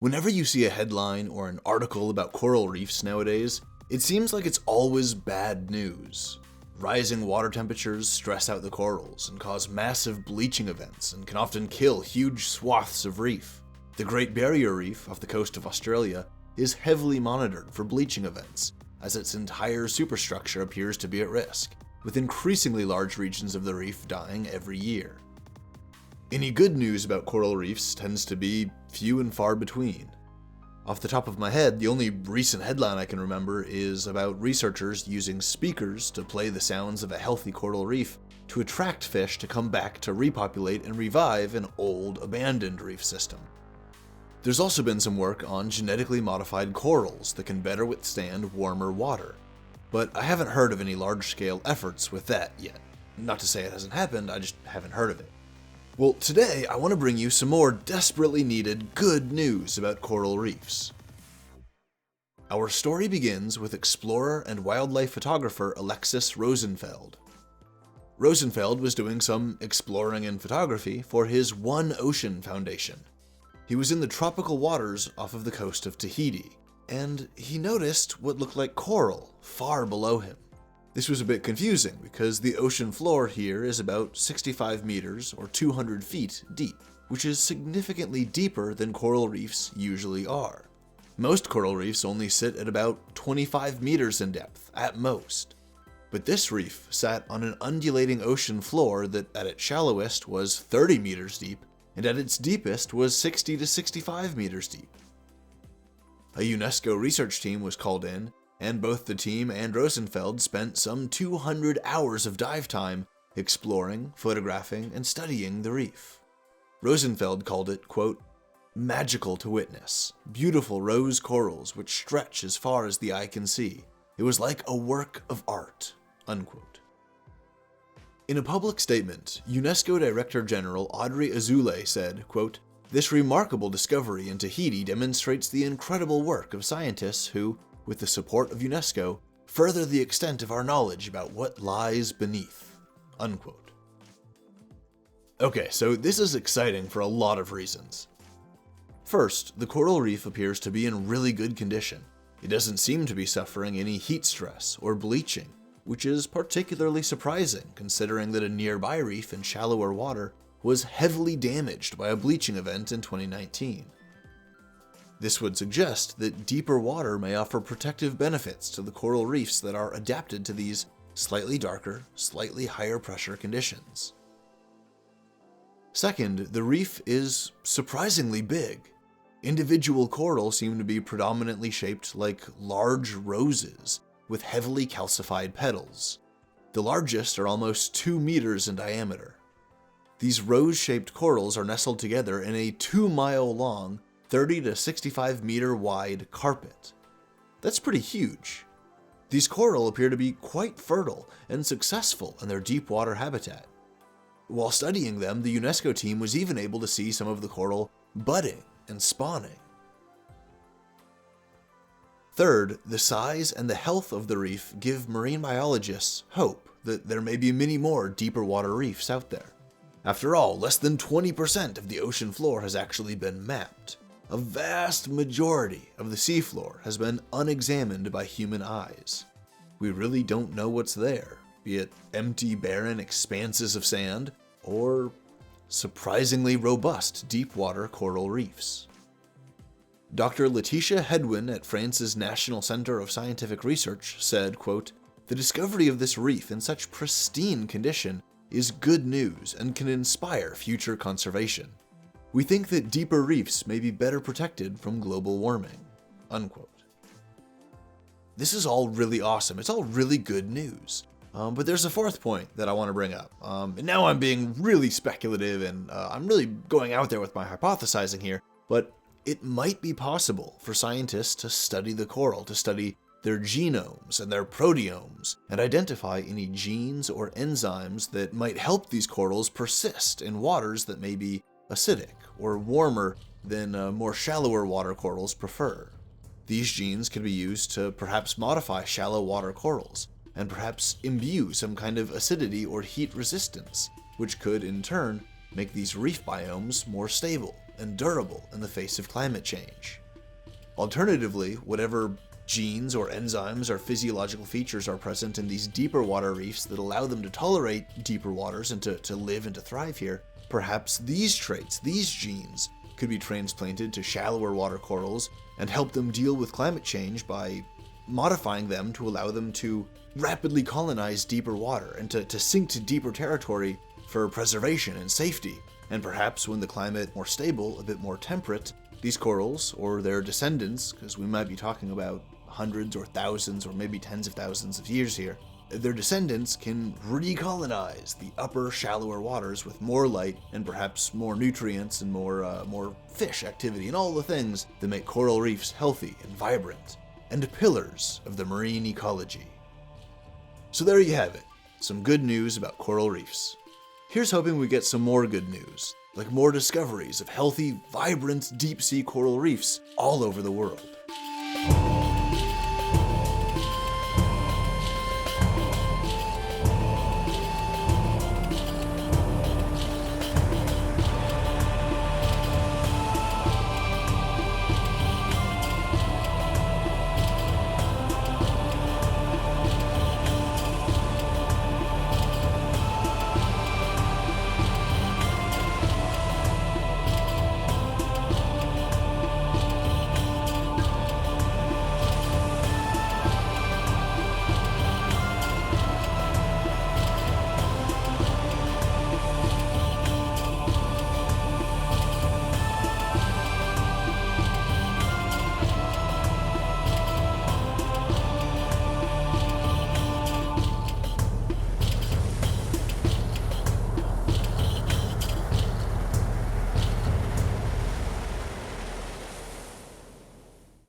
Whenever you see a headline or an article about coral reefs nowadays, it seems like it's always bad news. Rising water temperatures stress out the corals and cause massive bleaching events and can often kill huge swaths of reef. The Great Barrier Reef off the coast of Australia is heavily monitored for bleaching events, as its entire superstructure appears to be at risk, with increasingly large regions of the reef dying every year. Any good news about coral reefs tends to be few and far between. Off the top of my head, the only recent headline I can remember is about researchers using speakers to play the sounds of a healthy coral reef to attract fish to come back to repopulate and revive an old, abandoned reef system. There's also been some work on genetically modified corals that can better withstand warmer water, but I haven't heard of any large-scale efforts with that yet. Not to say it hasn't happened, I just haven't heard of it. Well, today I want to bring you some more desperately needed good news about coral reefs. Our story begins with explorer and wildlife photographer Alexis Rosenfeld. Rosenfeld was doing some exploring in photography for his One Ocean Foundation. He was in the tropical waters off of the coast of Tahiti, and he noticed what looked like coral far below him. This was a bit confusing because the ocean floor here is about 65 meters or 200 feet deep, which is significantly deeper than coral reefs usually are. Most coral reefs only sit at about 25 meters in depth, at most. But this reef sat on an undulating ocean floor that at its shallowest was 30 meters deep, and at its deepest was 60 to 65 meters deep. A UNESCO research team was called in, and both the team and Rosenfeld spent some 200 hours of dive time exploring, photographing, and studying the reef. Rosenfeld called it, quote, magical to witness, beautiful rose corals which stretch as far as the eye can see. It was like a work of art, unquote. In a public statement, UNESCO Director General Audrey Azoulay said, quote, this remarkable discovery in Tahiti demonstrates the incredible work of scientists who, with the support of UNESCO, further the extent of our knowledge about what lies beneath, unquote. Okay, so this is exciting for a lot of reasons. First, the coral reef appears to be in really good condition. It doesn't seem to be suffering any heat stress or bleaching, which is particularly surprising considering that a nearby reef in shallower water was heavily damaged by a bleaching event in 2019. This would suggest that deeper water may offer protective benefits to the coral reefs that are adapted to these slightly darker, slightly higher pressure conditions. Second, the reef is surprisingly big. Individual coral seem to be predominantly shaped like large roses with heavily calcified petals. The largest are almost 2 meters in diameter. These rose-shaped corals are nestled together in a 2-mile-long, 30 to 65 meter wide carpet. That's pretty huge. These coral appear to be quite fertile and successful in their deep water habitat. While studying them, the UNESCO team was even able to see some of the coral budding and spawning. Third, the size and the health of the reef give marine biologists hope that there may be many more deeper water reefs out there. After all, less than 20% of the ocean floor has actually been mapped. A vast majority of the seafloor has been unexamined by human eyes. We really don't know what's there, be it empty, barren expanses of sand, or surprisingly robust deep-water coral reefs. Dr. Letitia Hedwin at France's National Center of Scientific Research said, quote, the discovery of this reef in such pristine condition is good news and can inspire future conservation. We think that deeper reefs may be better protected from global warming, unquote. This is all really awesome. It's all really good news. But there's a fourth point that I want to bring up. And now I'm being really speculative and I'm really going out there with my hypothesizing here, but it might be possible for scientists to study the coral, to study their genomes and their proteomes, and identify any genes or enzymes that might help these corals persist in waters that may be acidic or warmer than more shallower water corals prefer. These genes can be used to perhaps modify shallow water corals, and perhaps imbue some kind of acidity or heat resistance, which could in turn make these reef biomes more stable and durable in the face of climate change. Alternatively, whatever genes or enzymes or physiological features are present in these deeper water reefs that allow them to tolerate deeper waters and to live and to thrive here, perhaps these traits, these genes, could be transplanted to shallower water corals and help them deal with climate change by modifying them to allow them to rapidly colonize deeper water and to sink to deeper territory for preservation and safety. And perhaps when the climate more stable, a bit more temperate, these corals, or their descendants, because we might be talking about hundreds or thousands or maybe tens of thousands of years here, their descendants can recolonize the upper, shallower waters with more light and perhaps more nutrients and more fish activity and all the things that make coral reefs healthy and vibrant and pillars of the marine ecology. So there you have it, some good news about coral reefs. Here's hoping we get some more good news, like more discoveries of healthy, vibrant deep-sea coral reefs all over the world.